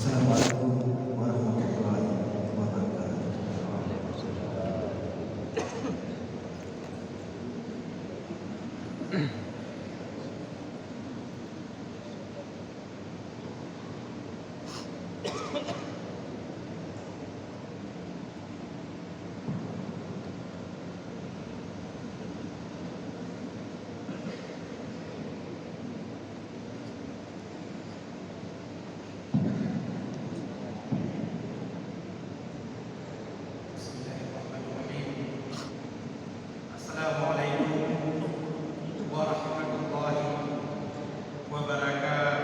Assalamualaikum warahmatullahi wabarakatuh.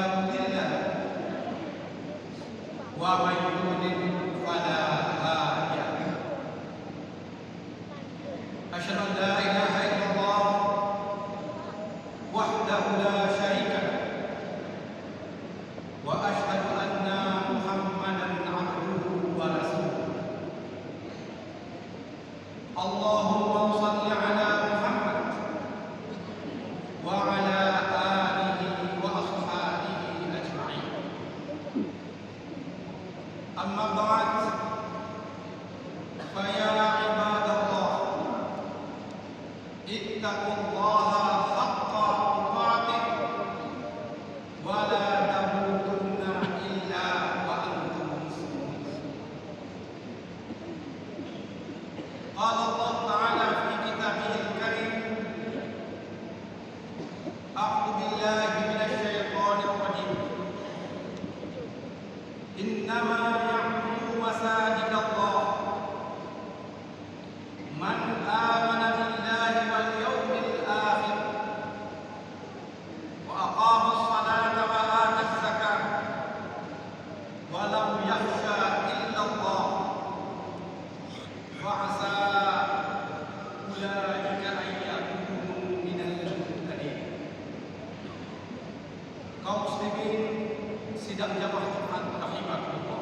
مضل له ومن يضلل فلا هادي له. أشهد أن لا إله إلا الله وحده لا شريك له وأشهد أن محمدا عبده ورسوله. اللهم صل على محمد وعلى آله وأصحابه أجمعين. أما بعد فيا عباد الله اتقوا الله حق تقاته ولا تموتن إلا وأنتم مسلمون. قال الله تعالى في كتابه الكريم: أعوذ بالله من الشيطان الرجيم. إنما يعمر مساجد الله من آمن بالله واليوم الآخر وأقام الصلاة وآتى الزكاة ولم يخشى إلا الله فعسى أولئك أن يكونوا من المهتدين. Kaum muslimin sidang jamaah Jumat rahimakumullah.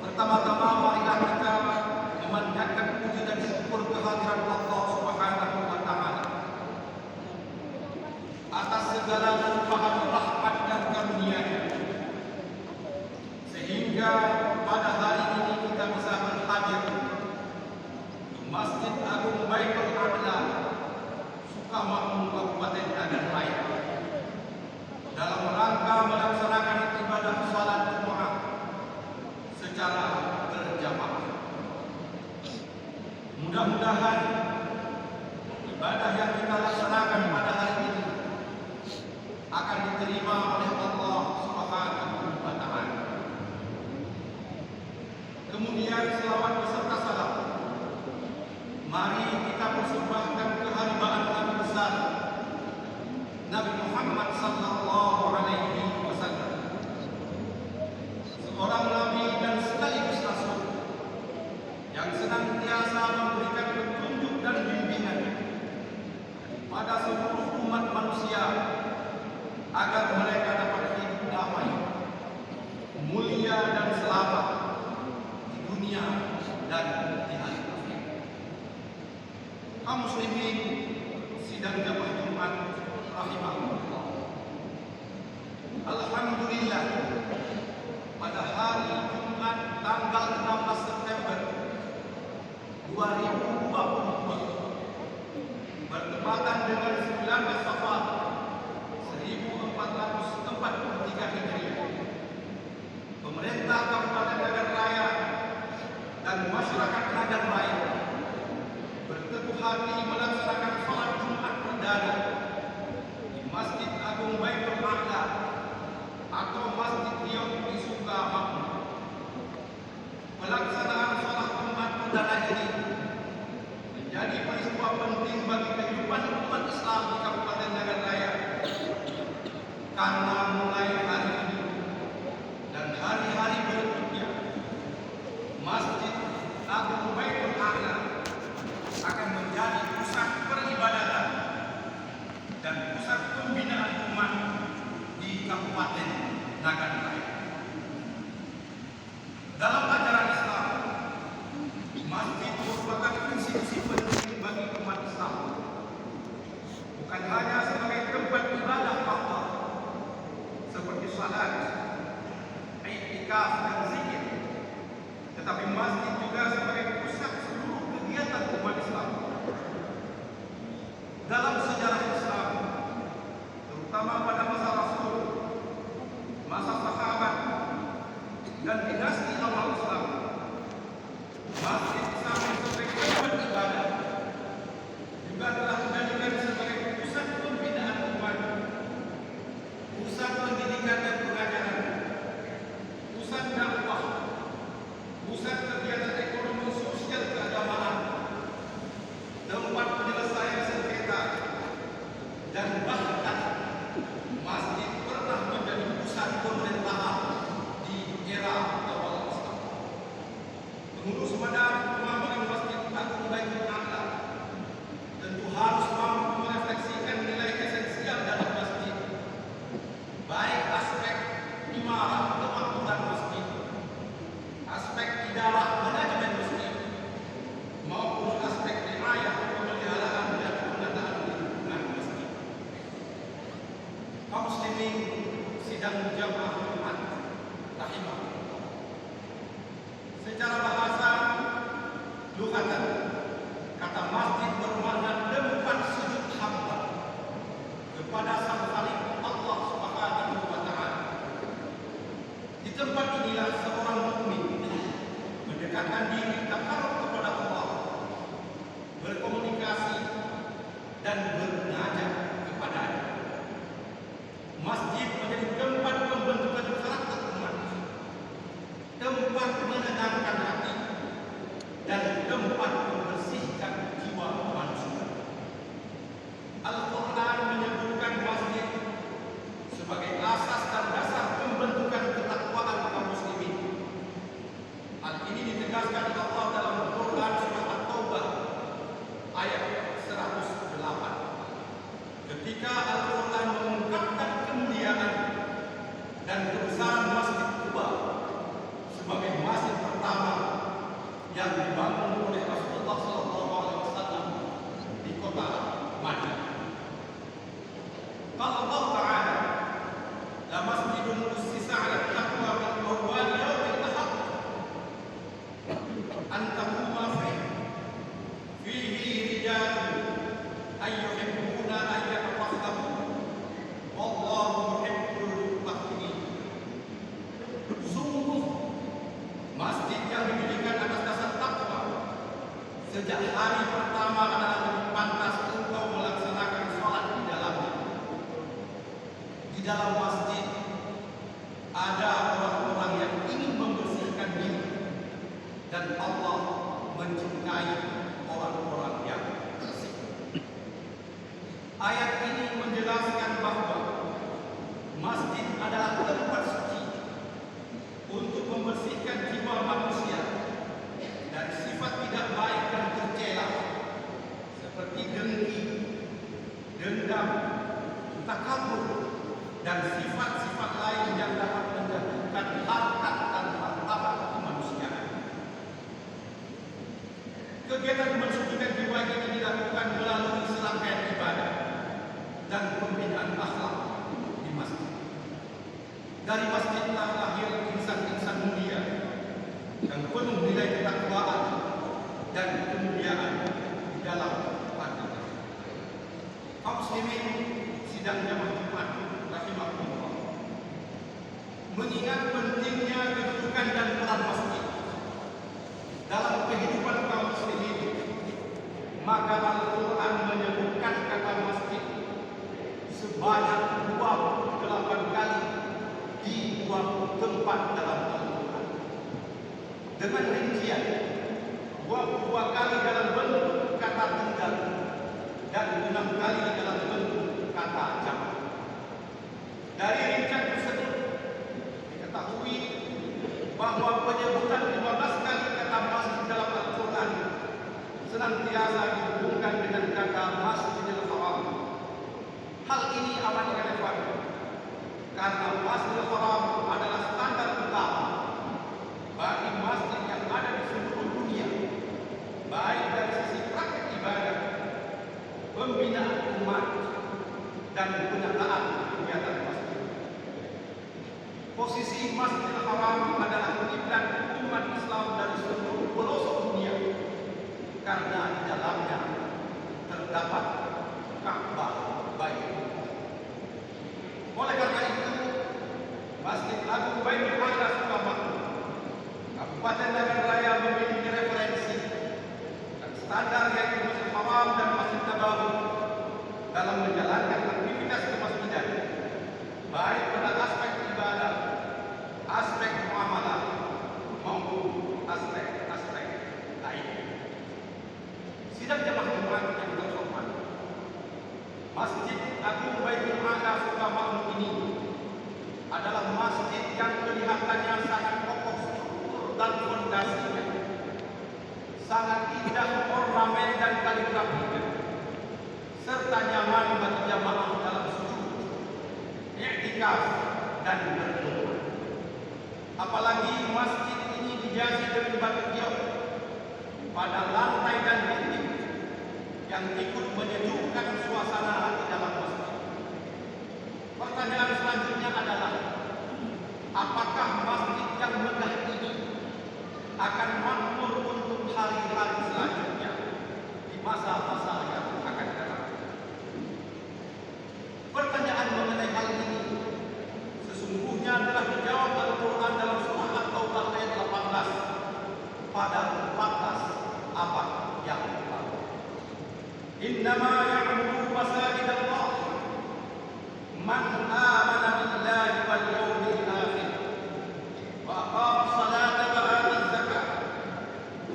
Pertama-tama marilah kita memanjatkan puji dan syukur kehadiran Allah Subhanahu wa taala atas segala limpahan rahmat dan karunia-Nya, sehingga pada hari ini kita bisa berhadir di Masjid Agung Baitul A'la, Sukamakmur, Kabupaten Nagan Raya, dalam rangka melaksanakan ibadah salat Jumat secara berjamaah. Mudah-mudahan ibadah yang kita laksanakan pada hari ini akan diterima oleh Allah Subhanahu wa taala. Kemudian selawat beserta salam mari kita persembahkan kehadiran Nabi besar Nabi Muhammad sallallahu alaihi wasallam, seorang nabi dan sekaligus rasul yang senantiasa memberikan petunjuk dan bimbingan pada seluruh umat manusia agar mereka dapat hidup damai, mulia dan selamat di dunia dan di akhirat. Kaum muslimin sidang jamaah Jumat rahimahullah. Alhamdulillah, pada hari Jumat tanggal 16 September 2022 bertepatan dengan 19 Safar 1443 Hijriah, pemerintah Kabupaten Nagan Raya dan masyarakat Nagan Raya berteguh hati melaksanakan salat Jumat perdana di Masjid Agung Baitul A'la atau Masjid Diok di Sukamakmur. Pelaksanaan salat Jumat perdana ini menjadi peristiwa penting bagi kehidupan umat Islam di Kabupaten Nagan Raya, karena mulai hari ini dan hari-hari berikutnya Masjid Agung Baitul A'la akan menjadi pusat peribadatan dan pusat pembinaan umat di Kabupaten Nagan Raya. Dalam ajaran Islam, masjid merupakan institusi penting bagi umat Islam, bukan hanya sebagai tempat ibadah Allah seperti salat, i'tikaf dan zikir, tetapi masjid juga sebagai pusat seluruh kegiatan umat Islam. Dalam sejarah Islam, terutama pada masa Rasul, masa sahabat, dan dinasti awal Islam, masjid Islam sebagai tempat ibadah juga telah dijadikan sebagai pusat pembinaan umat, pusat pendidikan dan pengajaran, pusat dakwah, pusat kegiatan ekonomi sosial keagamaan, tempat penyelesaian sengketa, dan bahkan masjid muslimin sidang jamaah Jumat rahimahullah. Secara bahasa lughatan, kata masjid bermakna tempat sujud hamba kepada Sang Khalik Allah Subhanahu wa taala. Di tempat inilah seorang mukmin mendekatkan diri takarrub kepada Allah, berkomunikasi dan bernajah kepadanya. Masjid menjadi tempat pembentukan karakter umat, tempat menenangkan hati, dan tempat membersihkan jiwa manusia. Al-Quran menyebutkan masjid sebagai asas dan dasar pembentukan ketakwaan kaum muslimin. Hal ini ditegaskan Allah dalam Al-Quran surah At-Taubah ayat 108. Ketika Al-Quran mengungkapkan kemuliaan dan kebesaran Masjid Quba sebagai masjid pertama yang dibangun oleh Rasulullah SAW di kota Madinah. Qala Allah Ta'ala, la masjidun ussisa 'ala taqwa min awwal yawmin ahad an taquma fihi rijalun ayyuhibbuna an yatafaqahu wallahu yuhibbul muttaqin. Sungguh masjid yang didirikan atas dasar takwa sejak hari pertama adalah lebih pantas engkau melaksanakan sholat di dalamnya. Di dalam masjid ada orang-orang yang ingin membersihkan diri, dan Allah mencintai orang-orang yang bersih. Ayat ini menjelaskan bahwa masjid adalah tempat suci untuk membersihkan jiwa manusia dari sifat tidak baik dan tercela seperti dengki, dendam, takabur, dan sifat-sifat lain yang dapat menjatuhkan harkat dan martabat kemanusiaan. Kegiatan mensucikan jiwa ini dilakukan melalui serangkaian ibadah dan pembinaan akhlak di masjid. Dari masjidlah lahir insan-insan mulia yang penuh nilai ketakwaan dan kemuliaan di dalam hati. Kaum muslimin sidang jamaah Jumat rahimahullah, mengingat pentingnya kedudukan dan peran masjid dalam kehidupan kaum muslimin, maka Al-Quran menyebutkan kata masjid sebanyak 28 kali di 20 tempat dalam Al-Quran, dengan rincian 22 kali dalam bentuk kata tunggal dan 6 kali dalam bentuk kata jamak. Dari rincian tersebut diketahui bahwa penyebutan 15 kali kata masjid dalam Al-Quran senantiasa dihubungkan dengan kata Masjidil Haram. Hal ini amat relevan karena Masjidil Haram adalah standar utama bagi masjid yang ada di seluruh dunia, baik dari sisi praktek ibadah, pembinaan umat, dan penataan kegiatan masjid. Posisi Masjidil Haram adalah kiblat umat Islam dari seluruh pelosok dunia karena di dalamnya terdapat Ka'bah Baitul. Oleh karena itu, Masjid Agung Baitul Aqsa Sukabumi, Kabupaten Nagan Raya memiliki referensi dan standar yaitu Masjid Haram dan Masjid Nabawi dalam menjalankan aktivitas kemasjidan, baik pada aspek ibadah, aspek muamalah maupun aspek-aspek lain. Sidang jamaah Jumat yang terhormat, Masjid Agung Baitul Aqsa Sukabumi ini adalah masjid yang kelihatannya sangat kokoh struktur dan fondasinya, sangat indah ornamen dan kaligrafinya, serta nyaman bagi jamaah dalam sujud, i'tikaf, dan berdoa. Apalagi masjid ini dihiasi dengan batu giok pada lantai dan dinding yang ikut menyejukkan suasana hati dalam masjid. Pertanyaan selanjutnya adalah, apakah masjid yang megah ini akan makmur untuk hari-hari selanjutnya di masa-masa yang akan datang? Pertanyaan mengenai hal ini sesungguhnya telah dijawab Al-Quran dalam surah At-Taubah ayat 18 pada 14 abad yang lalu. Innama ya'muru masajidallah man amana billahi wal yawmil akhir wa aqama salata wa ata zakat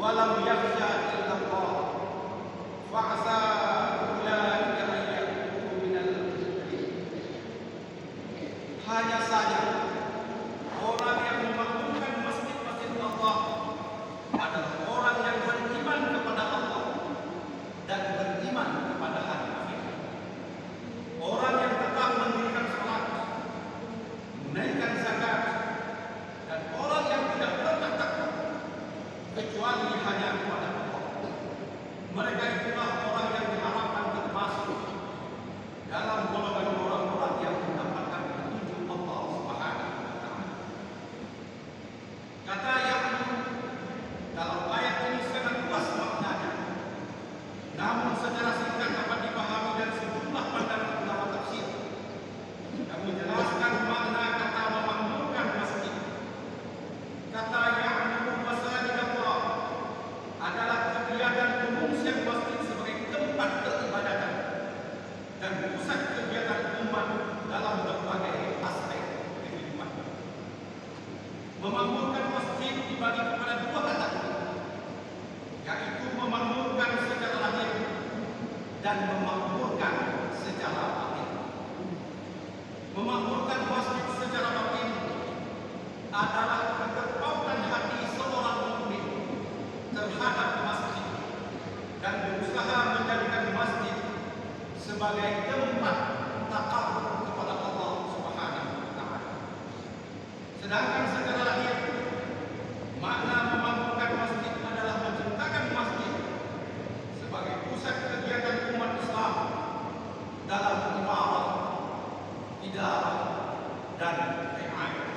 wa lam yakhsha illa Allah fa asa ulaika an yakunu minal muttaqin. Hanya saja orang yang memakmurkan masjid-masjid Allah adalah orang yang beriman kepada Allah dan beriman kepada hari akhir. Orang yang tetap mendirikan salat, menunaikan zakat, dan orang yang tidak pernah takut kecuali hanya kepada Allah. Mereka itulah orang yang diharapkan termasuk dalam golongan orang-orang yang mendapatkan petunjuk Allah Subhanahu wa taala. Kata yang dalam ayat ini sangat luas maknanya. Namun secara singkat dapat dipahami dari sejumlah pandangan ulama tafsir yang menjelaskan makna kata memakmurkan masjid. Kata ya'muru masajidallah adalah kegiatan pengungsian masjid sebagai tempat peribadatan dan pusat kegiatan umat dalam berbagai aspek kehidupan. Memakmurkan masjid dibagi kepada dua kategori, yaitu memakmurkan secara lahir dan memakmurkan secara batin. Memakmurkan masjid secara batin adalah keterpautan hati seorang mukmin terhadap masjid dan berusaha menjadikan masjid sebagai tempat taqarrub kepada Allah Subhanahu wa taala. Sedangkan secara lahir, makna memakmurkan masjid adalah menciptakan masjid sebagai pusat kegiatan umat Islam dalam ibadah, idarah, dan riayah.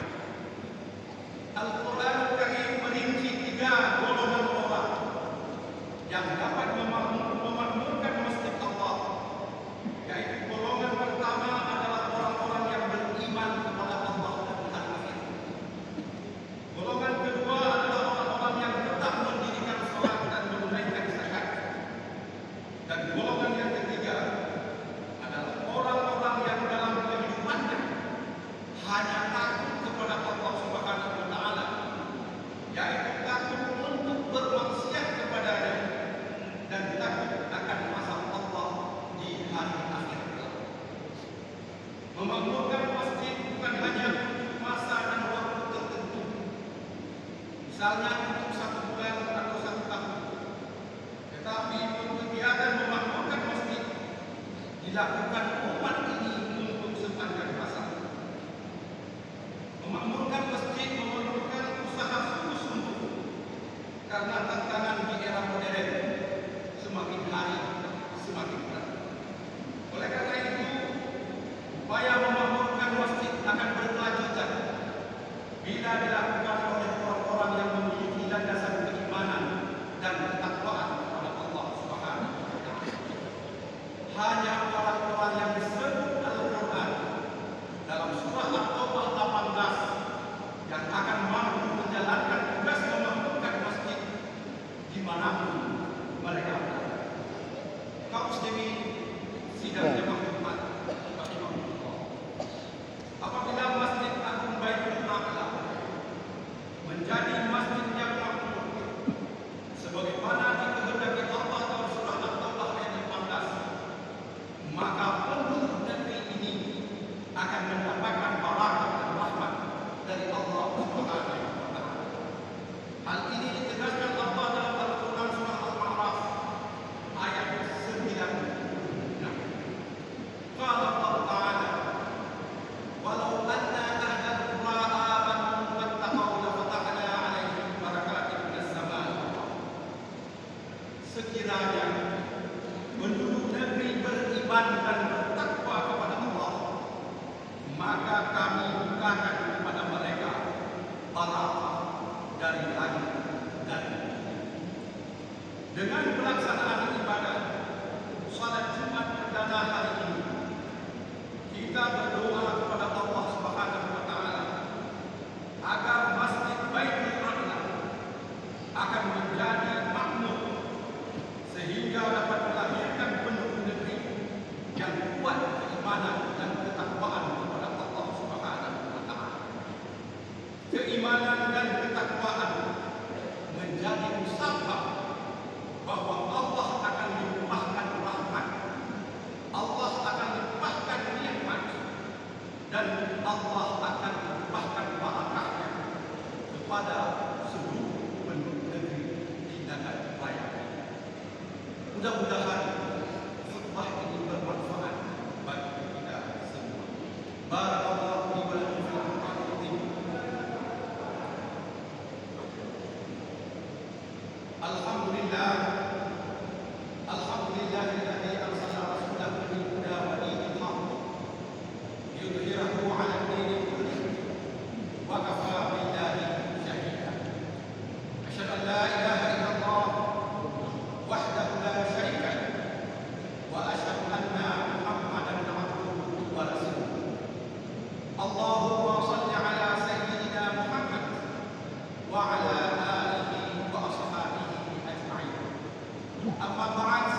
Al-Quran Karim merinci 3 golongan orang yang dapat memakmurkan masjid Allah, yaitu golongan pertama adalah orang-orang yang beriman kepada Allah dan hari akhir. Golongan kedua adalah orang-orang yang tetap mendirikan salat dan menunaikan zakat. Dan golongan yang ketiga adalah orang-orang yang dalam kehidupannya hanya takut kepada Allah Subhanahu wa taala, yaitu takut untuk bermaksiat kepadanya dan takut akan azab Allah di hari akhir. Memakmurkan masjid bukan hanya untuk masa dan waktu tertentu, misalnya untuk 1 bulan atau 1 tahun, tetapi kegiatan memakmurkan masjid dilakukan umat ini untuk sepanjang masa. Memakmurkan masjid memerlukan usaha sungguh-sungguh karena tantangan di era modern semakin hari semakin berat. Oleh karena itu, upaya memakmurkan masjid akan berkelanjutan bila dilakukan oleh orang-orang yang memiliki landasan keimanan dan ketakwaan kepada Allah Subhanahu wa taala. Hanya orang-orang yang disebut Al-Quran dalam surah At-Taubah 18 yang akan mampu menjalankan tugas memakmurkan masjid dimanapun mereka berada. Kaum muslimin sidang jemaah Jumat, apabila Masjid Agung Baitul Aqsa menjadi masjid yang makmur sebagaimana dikehendaki Allah dalam surah At-Taubah ayat 18, maka penduduk negeri ini akan mendapatkan barakah dan rahmat dari Allah Subhanahu wa taala. Hal ini ditegaskan Allah dalam Al-Quran surah Al-Ma'raj ayat 9. maka kami bukakan kepada mereka barakah dari langit dan bumi. Dengan pelaksanaan ibadah salat Jumat perdana hari ini, kita berdoa kepada Allah Subhanahu wa taala agar Masjid Baitul A'la akan menjadi makmur sehingga dapat melahirkan penduduk negeri yang kuat keimanan dan ketakwaan kepada Allah Subhanahu wa taala. Keimanan dan ketakwaan menjadi musabab bahwa Allah akan melimpahkan rahmat, Allah akan melimpahkan nikmat, dan Allah akan melimpahkan barakahnya kepada seluruh penduduk negeri di negara raya. Mudah-mudahan khutbah ini bermanfaat bagi kita semua. Barakallahu li wa lakum fil Qur'anil azim. Alhamdulillah, alhamdulillahilladzi arsala rasulahu bil huda wa dinil haqq liyudhhirahu 'ala ad-dini kullihi wa kafaa billahi shahida. Asyhadu an la ilaha illallah wahdahu la syarika lahu wa asyhadu anna Muhammadan 'abduhu wa rasuluh. Allahumma shalli 'ala sayyidina Muhammad wa 'ala alihi wa ashabihi ajma'in. Amma ba'd,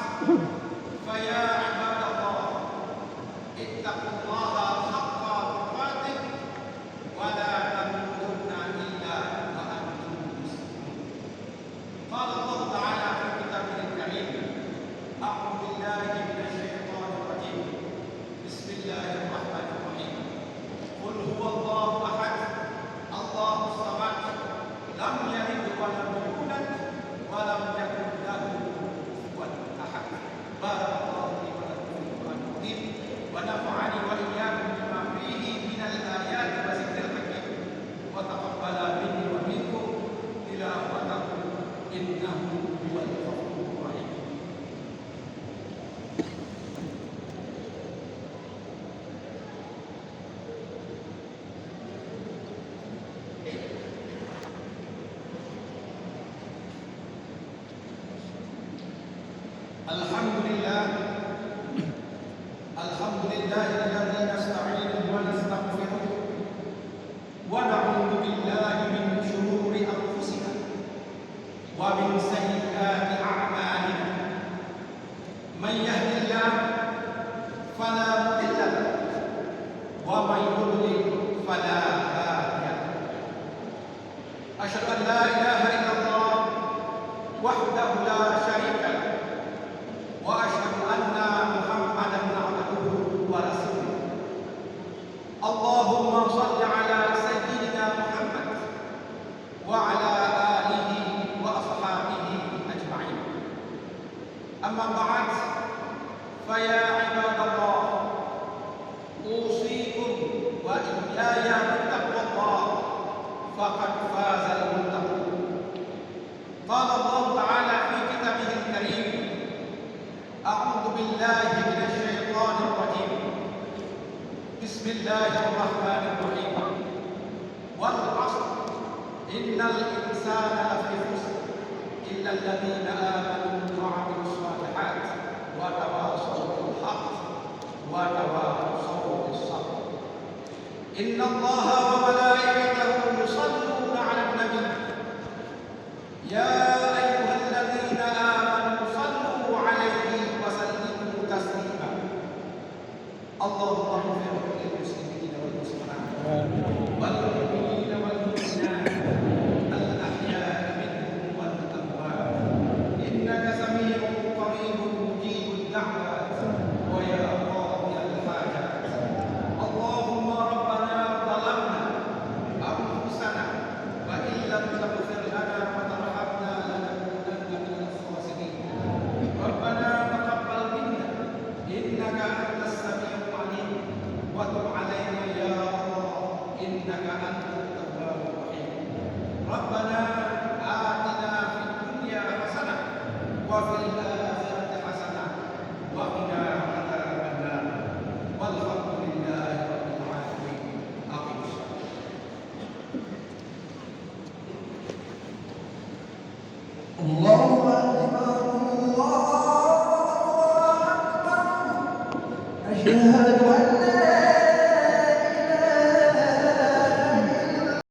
fa ya 'ibadallah ittaqullaha haqqa tuqatih wa la tamutunna illa wa antum muslimun. Qala Allah ta'ala fi kitabihil karim, a'udzu billahi minasy syaithanir rajim. Bismillahirrahmanirrahim. Qul huwallahu ahad, Allahus samad, lam yalid wa lam yulad wa lam yakul lahu kufuwan ahad. Barakallahu li wa lakum fil Qur'anil azim wa nafa'ani wa iyyakum bima fihi minal ayati wa zikril hakim wa taqabbala minni wa minkum tilawatahu innahu huwal ghafurur rahim. Alhamdulillah, alhamdulillahilladzi nasta'inuhu wa nastaghfiruh wa na'udzu billahi min shururi anfusina wa min sayyiati a'malina. Man yahdihillahu fala mudilla lahu wa man yudlil fala hadiya lahu. Asyhadu an la ilaha illallah wahdahu la syarika lahu wa asyhadu anna Muhammadan 'abduhu wa rasuluh. Allahumma shalli 'ala sayyidina Muhammad wa 'ala alihi wa ashabihi ajma'in. Amma ba'd, fa ya 'ibadallah usikum wa iyaya bittaqwallah faqad fazal muttaqun. Qala Allah ta'ala fi kitabihil karim, a'udzu billahi minasy syaithanir rajim. Bismillahirrahmanirrahim. Wal 'ashr innal insana lafi khusr illa alladziina aamanu wa 'amilus shalihaat wa tawassaw bil haqq wa tawassaw bis sabr. Innallaha wa malaa'ikatahu yushalluuna 'alan nabiy. Ya ayyuhalladzina amanu sallu 'alaihi wa sallimu taslima. Allahumma ighfir lil muslimina wal muslimat wal mu'minina wal mu'minat al ahya'i minhum wal amwat innaka samii'un qariibun mujibud da'wat wa ya qadiyal hajat. Allahumma rabbana zalamna anfusana wa illam taghfir lana wa tarhamna lanakunanna minal khasirin. Rabbana taqabbal minna innaka antas samiul alim wa tub 'alaina ya Allah innaka antat tawwabur rahim. Rabbana atina fid dunya hasanah wa fil akhirati hasanah wa qina adzabannar. Walhamdulillahi rabbil alamin. Inahalagaan